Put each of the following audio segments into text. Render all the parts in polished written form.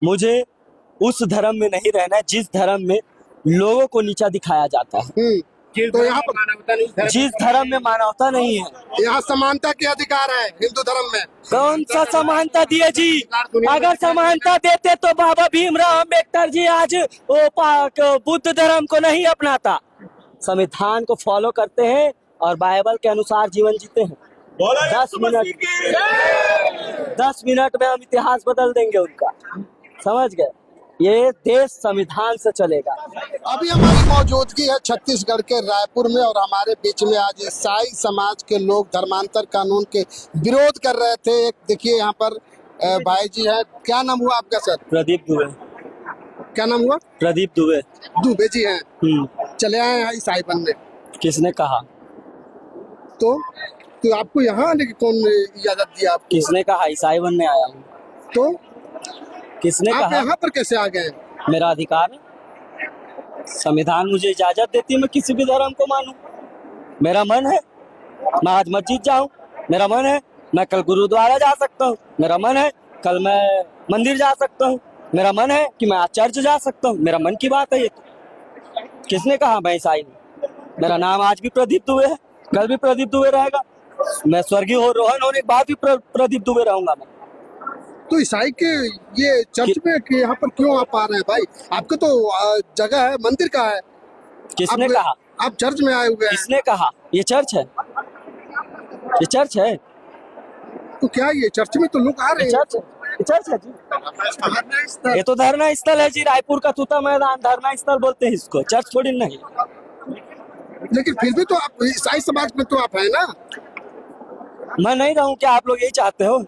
मुझे उस धर्म में नहीं रहना है जिस धर्म में लोगों को नीचा दिखाया जाता है, तो यहाँ पर मानवता नहीं, धर्म जिस धर्म में मानवता नहीं है। यहाँ समानता के अधिकार है हिंदू धर्म में। कौन सा समानता दिए जी? अगर समानता देते तो बाबा भीमराव अम्बेडकर जी आज बुद्ध धर्म को नहीं अपनाता। संविधान को फॉलो करते हैं और बाइबल के अनुसार जीवन जीते हैं। 10 मिनट में हम इतिहास बदल देंगे उनका, समझ गए? ये देश संविधान से चलेगा। अभी हमारी मौजूदगी है छत्तीसगढ़ के रायपुर में और हमारे बीच में आज ईसाई समाज के लोग धर्मांतर कानून के विरोध कर रहे थे। एक देखिए यहाँ पर भाई जी है। क्या नाम हुआ आपका सर? प्रदीप दुबे। क्या नाम हुआ? प्रदीप दुबे। दुबे जी हैं। चले आए हैं ईसाई बनने। किसने कहा? तो आपको यहाँ आने की कौन इजाजत दिया आपको? किसने कहा ईसाई बनने आया हूँ? तो किसने आप कहा? यहाँ पर कैसे आ गए? मेरा अधिकार है, संविधान मुझे इजाजत देती है मैं किसी भी धर्म को मानूं। मेरा मन है मैं आज मस्जिद जाऊं, मेरा मन है मैं कल गुरुद्वारा जा सकता हूं, मेरा मन है कल मैं मंदिर जा सकता हूं, मेरा मन है कि मैं आज चर्च जा सकता हूं। मेरा मन की बात है ये तो। किसने कहा मैं ईसाई हूं? मेरा नाम आज भी प्रदीप दुबे है, कल भी प्रदीप दुबे रहेगा। मैं स्वर्गीय रोहन होने के बाद भी प्रदीप दुबे रहूंगा मैं। तो ईसाई के ये चर्च में कि यहाँ पर क्यों आप आ रहे हैं भाई? आपका तो जगह है, मंदिर का है। किसने कहा? आप चर्च में आए हुए हैं। किसने कहा? ये चर्च है, ये चर्च है। तो क्या ये चर्च में तो लोग आ रहे हैं? चर्च है, ये चर्च है जी। ये तो धरना स्थल है जी, रायपुर का तूता मैदान धरना स्थल बोलते हैं इसको, चर्च थोड़ी नहीं। लेकिन फिर भी तो आप ईसाई समाज में तो आप है ना? मैं नहीं रहूं क्या? आप लोग यही चाहते हो?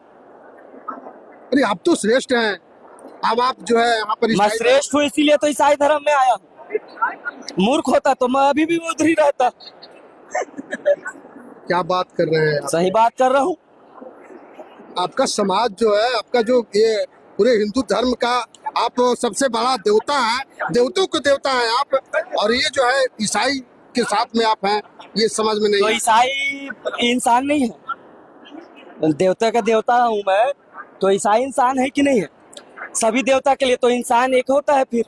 अरे आप तो श्रेष्ठ हैं। अब आप जो है यहाँ पर मैं श्रेष्ठ हूँ इसीलिए तो ईसाई धर्म में आया हूँ। मूर्ख होता तो मैं अभी भी उधर ही रहता। क्या बात कर रहे हैं आप? सही बात कर रहा हूँ। आपका समाज जो है, आपका जो ये पूरे हिंदू धर्म का आप सबसे बड़ा देवता है, देवताओं के देवता है आप, और ये जो है ईसाई के साथ में आप हैं, ये समझ में नहीं। तो ईसाई इंसान नहीं है? देवता का देवता हूँ मैं, तो ईसाई इंसान है कि नहीं है? सभी देवता के लिए तो इंसान एक होता है। फिर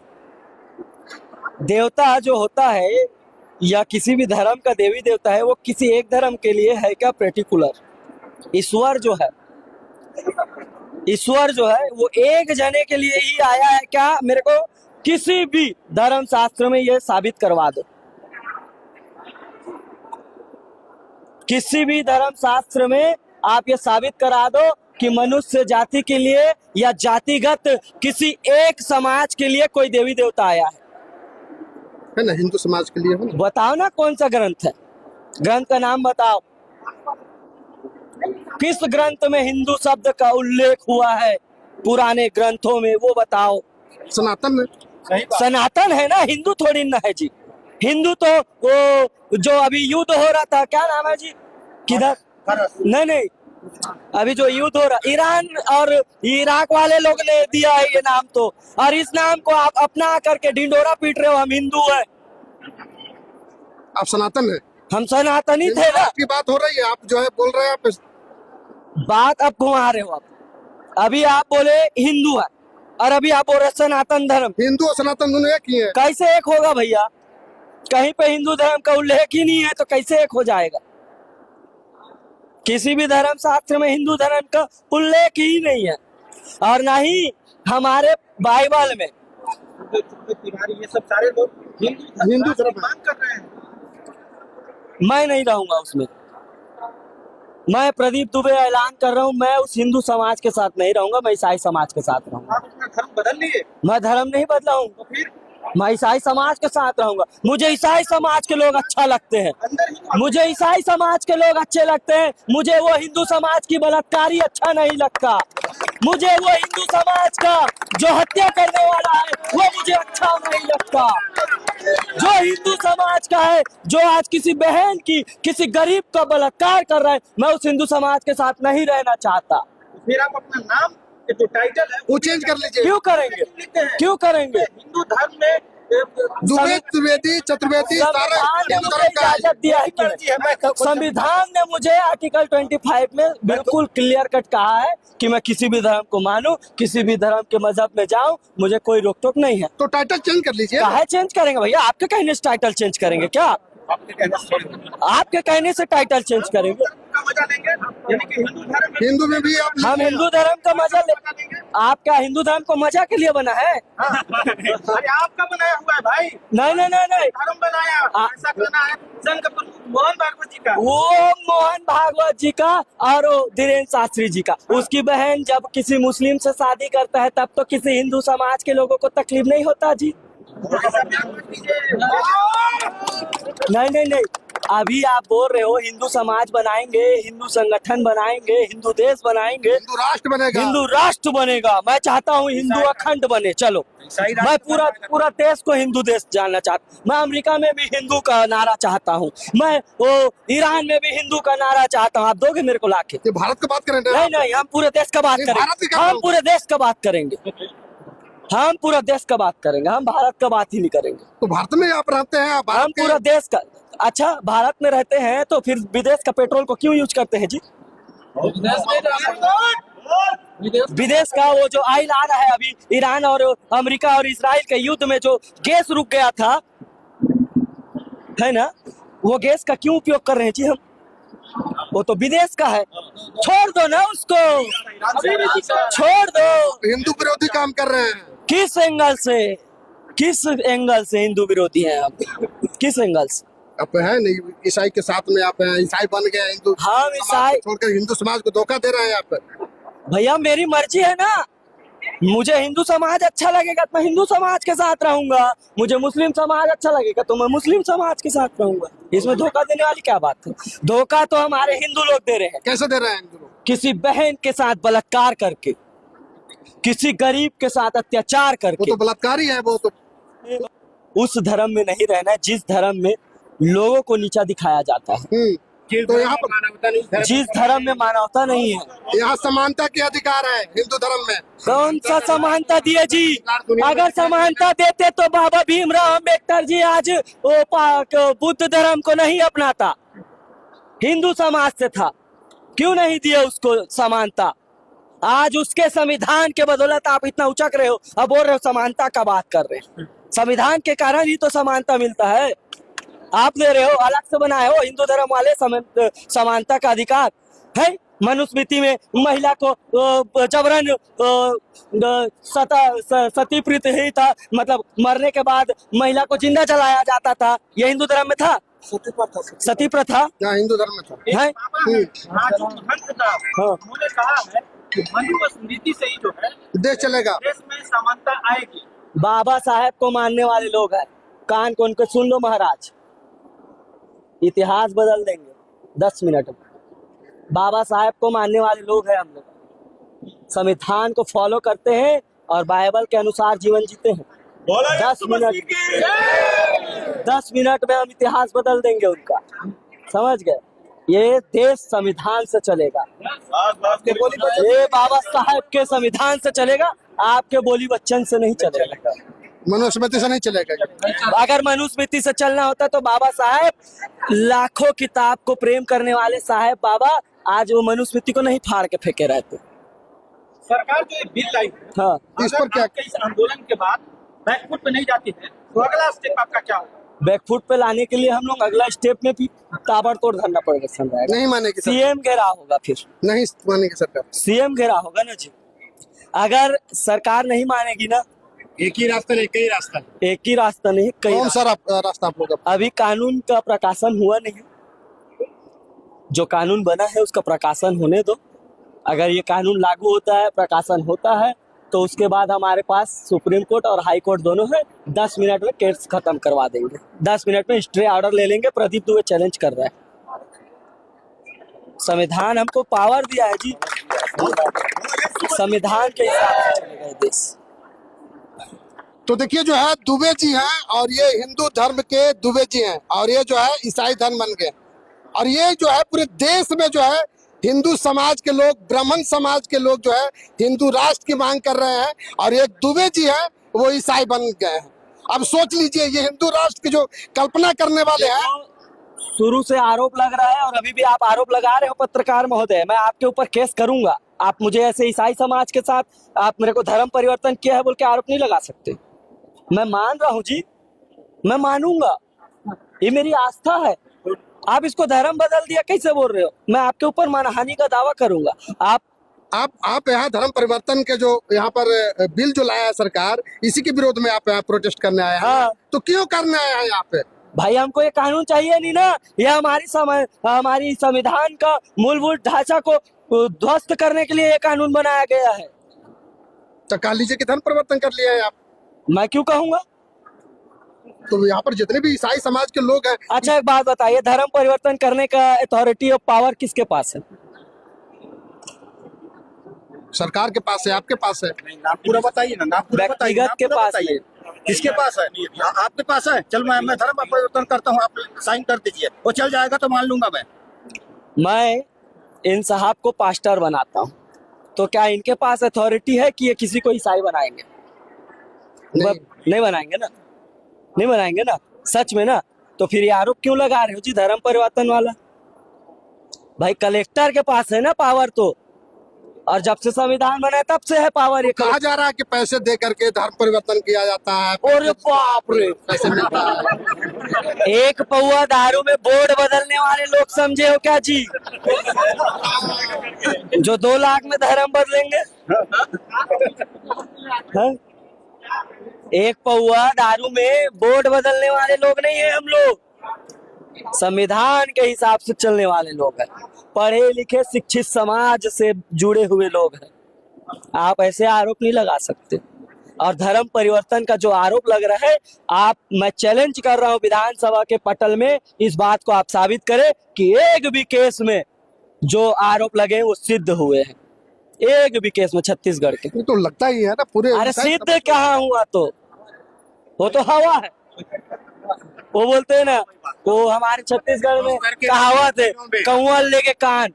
देवता जो होता है या किसी भी धर्म का देवी देवता है वो किसी एक धर्म के लिए है क्या पर्टिकुलर? ईश्वर जो है, ईश्वर जो है वो एक जने के लिए ही आया है क्या? मेरे को किसी भी धर्म शास्त्र में ये साबित करवा दो। किसी भी धर्म शास्त्र में आप ये साबित करा दो कि मनुष्य जाति के लिए या जातिगत किसी एक समाज के लिए कोई देवी देवता आया है ना? हिंदू समाज के लिए है ना? बताओ ना कौन सा ग्रंथ है, ग्रंथ का नाम बताओ। किस ग्रंथ में हिंदू शब्द का उल्लेख हुआ है पुराने ग्रंथों में, वो बताओ। सनातन में। सनातन है ना, हिंदू थोड़ी ना है जी। हिंदू तो वो जो अभी युद्ध हो रहा था, क्या नाम है जी? किधर? नहीं, अभी जो युद्ध हो रहा, ईरान और इराक वाले लोग ने दिया है ये नाम तो, और इस नाम को आप अपना करके ढिंडोरा पीट रहे हो हम हिंदू हैं। आप सनातन है? हम सनातनी थे ना। की बात हो रही है, आप जो है बोल रहे हैं आप बात अब घुमा रहे हो आप। अभी आप बोले हिंदू है और अभी आप बोल रहे सनातन धर्म। हिंदू और सनातन दोनों एक ही है। कैसे एक होगा भैया? कहीं पे हिंदू धर्म का उल्लेख ही नहीं है तो कैसे एक हो जाएगा? किसी भी धर्म शास्त्र में हिंदू धर्म का उल्लेख ही नहीं है, और ना ही हमारे बाइबल में। ये सब सारे लोग हिंदू धर्म मांग कर रहे हैं। मैं नहीं रहूंगा उसमें। मैं प्रदीप दुबे ऐलान कर रहा हूँ, मैं उस हिंदू समाज के साथ नहीं रहूंगा, मैं ईसाई समाज के साथ रहूंगा। आप अपना धर्म बदल लिए? मैं धर्म नहीं बदला हूँ, तो फिर मैं ईसाई समाज के साथ रहूंगा। मुझे ईसाई समाज के लोग अच्छा लगते हैं, अंदर ही मुझे ईसाई समाज के लोग अच्छे लगते हैं। मुझे वो हिंदू समाज की बलात्कारी अच्छा नहीं लगता। मुझे वो हिंदू समाज का जो हत्या करने वाला है वो मुझे अच्छा नहीं लगता। जो हिंदू समाज का है, जो आज किसी बहन की, किसी गरीब का बलात्कार कर रहा है, मैं उस हिंदू समाज के साथ नहीं रहना चाहता। फिर आप अपना नाम, जो टाइटल है वो चेंज कर लीजिए। क्यों करेंगे? क्यों करेंगे? हिंदू धर्म में दुबे द्विवेदी चतुर्वेदी सारे संविधान ने हिंदू मुझे धर्म का है। इजाजत दिया है कि नहीं? संविधान ने मुझे आर्टिकल 25 में बिल्कुल क्लियर कट कहा है कि मैं किसी भी धर्म को मानूं, किसी भी धर्म के मजहब में जाऊं, मुझे कोई रोक टोक नहीं है। तो टाइटल चेंज कर लीजिए। काहे चेंज करेंगे भैया? आपके कहने से टाइटल चेंज करेंगे क्या? आपके कहने से टाइटल चेंज करेंगे? का मजा लेंगे, यानी कि हिंदू धर्म में हिंदू में भी आप हम हिंदू धर्म का मजा ले। आप क्या हिंदू धर्म को मजा के लिए बना है? अरे आपका बनाया हुआ है भाई, नहीं नहीं नहीं नहीं, धर्म बनाया, ऐसा करना है संघ प्रमुख मोहन भागवत जी का। वो मोहन भागवत जी का और वो धीरेन्द्र शास्त्री जी का। उसकी बहन जब किसी मुस्लिम से शादी करता है तब तो किसी हिंदू समाज के लोगों को तकलीफ नहीं होता जी। ऐसा बयान मत कीजिए। नहीं नहीं नहीं, अभी आप बोल रहे हो हिंदू समाज बनाएंगे, हिंदू संगठन बनाएंगे, हिंदू देश बनाएंगे, हिंदू राष्ट्र बनेगा। हिंदू राष्ट्र बनेगा। मैं चाहता हूँ हिंदू अखंड बने। चलो, मैं पूरा देश को हिंदू देश जानना चाहता हूँ। मैं अमेरिका में भी हिंदू का नारा चाहता हूँ, मैं वो ईरान में भी हिंदू का नारा चाहता हूँ। आप दोगे मेरे को लाके? ये भारत की बात करें नहीं नहीं, हम पूरे देश का बात नहीं, भारत की करेंगे। क्या हम करूं? पूरे देश का बात करेंगे। हम पूरा देश का बात करेंगे, हम भारत का बात ही नहीं करेंगे। तो भारत में आप रहते हैं, आप हम भारत के पूरा देश का। अच्छा, भारत में रहते हैं तो फिर विदेश का पेट्रोल को क्यों यूज करते हैं जी? विदेश का वो जो ऑयल आ रहा है अभी, ईरान और अमेरिका और इजराइल के युद्ध में जो गैस रुक गया था, है ना, वो गैस का क्यों उपयोग कर रहे हैं जी हम? वो तो विदेश का है। छोड़ दो ना उसको, छोड़ दो। हिंदू विरोधी काम कर रहे हैं। किस एंगल से हिंदू विरोधी हैं आप? किस एंगल से? आप है नहीं, ईसाई के साथ में आप हैं, ईसाई बन गए हिंदू। हम ईसाई छोड़कर हिंदू समाज को धोखा दे रहे हैं आप। भैया, मेरी मर्जी है ना। मुझे हिंदू समाज अच्छा लगेगा तो मैं हिंदू समाज के साथ रहूंगा, मुझे मुस्लिम समाज अच्छा लगेगा तो मैं मुस्लिम समाज के साथ रहूंगा। इसमें धोखा देने वाली क्या बात है? धोखा तो हमारे हिंदू लोग दे रहे हैं। कैसे दे रहे हैं हिंदू लोग? किसी बहन के साथ बलात्कार करके, किसी गरीब के साथ अत्याचार वो करके। तो बलात्कारी है। वो तो उस धर्म में नहीं रहना है जिस धर्म में लोगों को नीचा दिखाया जाता है, तो यहाँ पर जिस धर्म में मानवता नहीं है। यहाँ समानता के अधिकार है हिंदू धर्म में। कौन सा समानता दिए जी? अगर समानता देते तो बाबा भीमराव अम्बेडकर जी आज वो बुद्ध धर्म को नहीं अपनाता, हिंदू समाज से था। क्यों नहीं दिए उसको समानता? आज उसके संविधान के बदौलत आप इतना उचक रहे हो, अब बोल रहे हो समानता का बात कर रहे हैं। संविधान के कारण ही तो समानता मिलता है। आप ले रहे हो, अलग से बनाए हो हिंदू धर्म वाले समानता का अधिकार है। मनुस्मृति में महिला को जबरन सती प्रीत ही था, मतलब मरने के बाद महिला को जिंदा जलाया जाता था। ये हिंदू धर्म में था सती प्रथा। यहाँ हिंदू धर्म में था। है राजू महंत का उन्होंने कहा है कि मनुस्मृति से ही जो है देश चलेगा। देश में समानता आएगी। बाबा साहेब को मानने वाले लोग हैं, कान को उनको सुन लो महाराज, इतिहास बदल देंगे 10 मिनट में। बाबा साहेब को मानने वाले लोग हैं हम लोग, संविधान को फॉलो करते हैं और बाइबल के अनुसार जीवन जीते हैं। 10 मिनट में हम इतिहास बदल देंगे उनका, समझ गए? ये देश संविधान से चलेगा, ये बाबा साहेब के संविधान से चलेगा, आपके बोली बच्चन से नहीं चलेगा। मनुस्मृति से नहीं चलेगा। अगर मनुस्मृति से चलना होता तो बाबा साहेब, लाखों किताब को प्रेम करने वाले साहेब बाबा, आज वो मनुस्मृति को नहीं फाड़ के फेंके रहते। सरकार जो बिल लाई है, हाँ, इस पर क्या? इस आंदोलन के बाद बैकफुट पे नहीं जाती है तो अगला स्टेप आपका क्या होगा? बैकफुट पे लाने के लिए हम लोग अगला स्टेप में भी ताबड़तोड़ धरना प्रदर्शन रहेगा। नहीं मानेगी सरकार। सीएम घेरा होगा, फिर नहीं मानेगी सरकार। सीएम घेरा होगा ना जी। अगर सरकार नहीं मानेगी ना, एक ही रास्ता नहीं, कई रास्ता। एक ही रास्ता नहीं, कई कौन सा रास्ता आप लोग? अभी कानून का प्रकाशन हुआ नहीं है, जो कानून बना है उसका प्रकाशन होने दो। अगर ये कानून लागू होता है, प्रकाशन होता है, तो उसके बाद हमारे पास सुप्रीम कोर्ट और हाई कोर्ट दोनों है। 10 मिनट में केस खत्म करवा देंगे। 10 मिनट में स्टे ऑर्डर ले लेंगे। प्रदीप दुबे चैलेंज कर रहा है। संविधान हमको पावर दिया है जी, संविधान के हिसाब से चलेगा ये देश। तो देखिए जो है दुबे जी हैं, और ये हिंदू धर्म के दुबे जी हैं, और ये जो है ईसाई धर्म बन गए, और ये जो है पूरे देश में जो है हिंदू समाज के लोग, ब्राह्मण समाज के लोग जो है हिंदू राष्ट्र की मांग कर रहे हैं, और एक दुबे जी हैं वो ईसाई बन गए हैं। अब सोच लीजिए, ये हिंदू राष्ट्र की जो कल्पना करने वाले हैं। शुरू से आरोप लग रहा है और अभी भी आप आरोप लगा रहे हो पत्रकार महोदय। मैं आपके ऊपर केस करूंगा। आप मुझे ऐसे ईसाई समाज के साथ आप मेरे को धर्म परिवर्तन किया है बोल के आरोप नहीं लगा सकते। मैं मान रहा हूँ जी, मैं मानूंगा, ये मेरी आस्था है। आप इसको धर्म बदल दिया कैसे बोल रहे हो? मैं आपके ऊपर मानहानि का दावा करूंगा। आप यहाँ धर्म परिवर्तन के जो यहाँ पर बिल जो लाया है सरकार, इसी के विरोध में आप यहाँ प्रोटेस्ट करने आए हैं। हाँ। तो क्यों करने आए हैं यहाँ पे? भाई हमको ये कानून चाहिए नहीं ना। ये हमारी संविधान का मूलभूत ढांचा को ध्वस्त करने के लिए ये कानून बनाया गया है। तो कह लीजिए कि धर्म परिवर्तन कर लिया है आप। मैं क्यों कहूंगा? तो यहाँ पर जितने भी ईसाई समाज के लोग हैं। अच्छा एक बात बताइए, धर्म परिवर्तन करने का अथॉरिटी ऑफ पावर किसके पास है? सरकार के पास है, आपके पास है? नाम पूरा बताइए ना, नाम पूरा बताइए, व्यक्तिगत नाम के पूरा पास बताइए। है। किसके पास है? आपके पास है। चल मैं धर्म परिवर्तन करता हूँ, आप साइन कर दीजिए, वो चल जाएगा तो मान लूंगा मैं इन साहब को पास्टर बनाता हूँ, तो क्या इनके पास अथॉरिटी है कि ये किसी को ईसाई बनाएंगे? नहीं बनाएंगे ना, नहीं बनाएंगे ना, सच में ना। तो फिर ये आरोप क्यों लगा रहे हो जी धर्म परिवर्तन वाला? भाई कलेक्टर के पास है ना पावर, तो और जब से संविधान बना है तब से है पावर। ये कहा जा रहा है कि पैसे दे करके धर्म परिवर्तन किया जाता है। और बाप रे, पैसे मिलता है। एक पौआ दारू में बोर्ड बदलने वाले लोग समझे हो क्या जी? जो 2 लाख में धर्म बदलेंगे? हाँ? एक पौआ दारू में बोर्ड बदलने वाले लोग नहीं है हम लोग। संविधान के हिसाब से चलने वाले लोग हैं, पढ़े लिखे शिक्षित समाज से जुड़े हुए लोग हैं। आप ऐसे आरोप नहीं लगा सकते। और धर्म परिवर्तन का जो आरोप लग रहा है, मैं चैलेंज कर रहा हूं विधानसभा के पटल में, इस बात को आप साबित करें कि एक भी केस में जो आरोप लगे वो सिद्ध हुए हैं। एक भी केस में छत्तीसगढ़ के। ये तो लगता ही है ना पूरे। अरे सिद्ध कहाँ हुआ? तो वो तो हवा है। वो बोलते हैं ना, वो हमारे छत्तीसगढ़ में कहावत है, कौआ लेके कान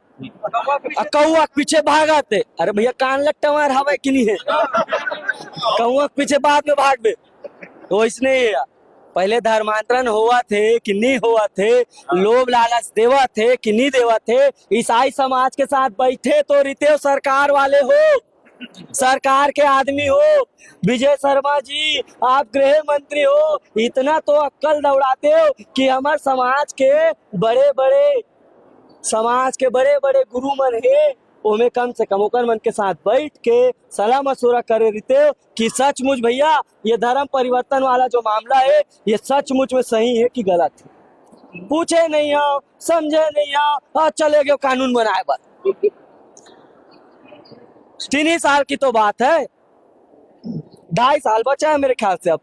और कौआ पीछे भागाते। अरे भैया कान लगता हमारे हवा के लिए, कौआ पीछे बाद में भाग दे। तो इसने पहले धर्मांतरण हुआ थे कि नहीं हुआ थे, लोभ लालच देवा थे कि नहीं देवा थे। ईसाई समाज के साथ बैठे तो रिते सरकार वाले हो, सरकार के आदमी हो। विजय शर्मा जी आप गृह मंत्री हो, इतना तो अक्ल दौड़ाते हो कि हमारे समाज के बड़े बड़े गुरु मन है, उनमें कम से कम ओकर मन के साथ बैठ के सलाह मशुरा करे रहते हो कि सचमुच भैया ये धर्म परिवर्तन वाला जो मामला है ये सचमुच में सही है कि गलत है। पूछे नहीं हो, समझे नहीं हो और चले गए कानून बनाए बस। 3 साल की तो बात है, 2.5 साल बचा है मेरे ख्याल से। अब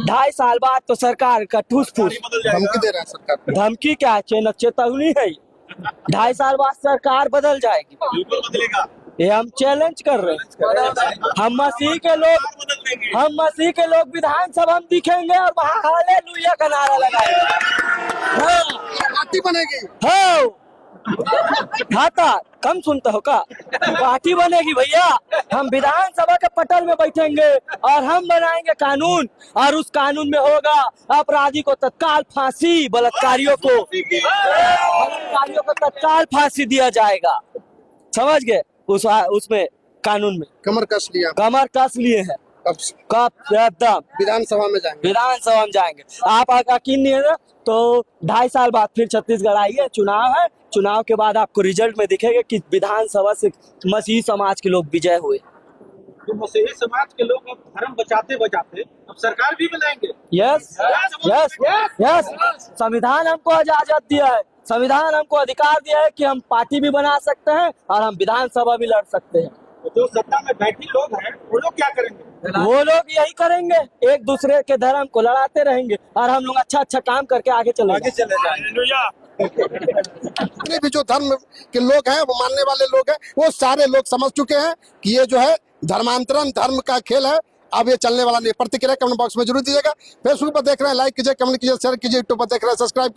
2.5 साल बाद तो सरकार का ठूस फूस धमकी दे रहा है सरकार। धमकी क्या है? चेतावनी है। 2.5 साल बाद सरकार बदल जाएगी, बिल्कुल बदलेगा। ये हम चैलेंज कर रहे हैं। हम मसीह के लोग विधानसभा में दिखेंगे और वहाँ हालेलुया का नारा लगाएंगे। पार्टी बनेगी। खाता कम सुनते हो का? पार्टी बनेगी भैया। हम विधानसभा के पटल में बैठेंगे और हम बनाएंगे कानून, और उस कानून में होगा अपराधी को तत्काल फांसी, बलात्कारियों को तत्काल फांसी दिया जाएगा। समझ गए? उसमें कानून में कमर कस लिया, कमर कस लिए हैं। कब एकदम विधानसभा में जाएंगे। आप यकीन नहीं है ना, तो 2.5 साल बाद फिर छत्तीसगढ़ आइए, चुनाव है। चुनाव के बाद आपको रिजल्ट में दिखेगा कि विधानसभा से मसीही समाज के लोग विजय हुए। तो मसीही समाज के लोग अब धर्म बचाते अब सरकार भी बनाएंगे। यस यस यस, संविधान हमको इजाजत दिया है, संविधान हमको अधिकार दिया है कि हम पार्टी भी बना सकते हैं और हम विधानसभा भी लड़ सकते हैं। तो जो सत्ता में बैठे लोग हैं वो लोग क्या करेंगे? वो लोग यही करेंगे, एक दूसरे के धर्म को लड़ाते रहेंगे और हम लोग अच्छा काम करके आगे चले जाएंगे। जितने भी जो धर्म के लोग हैं, वो मानने वाले लोग हैं, वो सारे लोग समझ चुके हैं कि ये जो है धर्मांतरण धर्म का खेल है। अब ये चलने वाला नहीं। प्रतिक्रिया कमेंट बॉक्स में जरूर दीजिएगा। फेसबुक पर देख रहे हैं लाइक कीजिए, कमेंट कीजिए, शेयर कीजिए। यूट्यूब पर देख रहे हैं सब्सक्राइब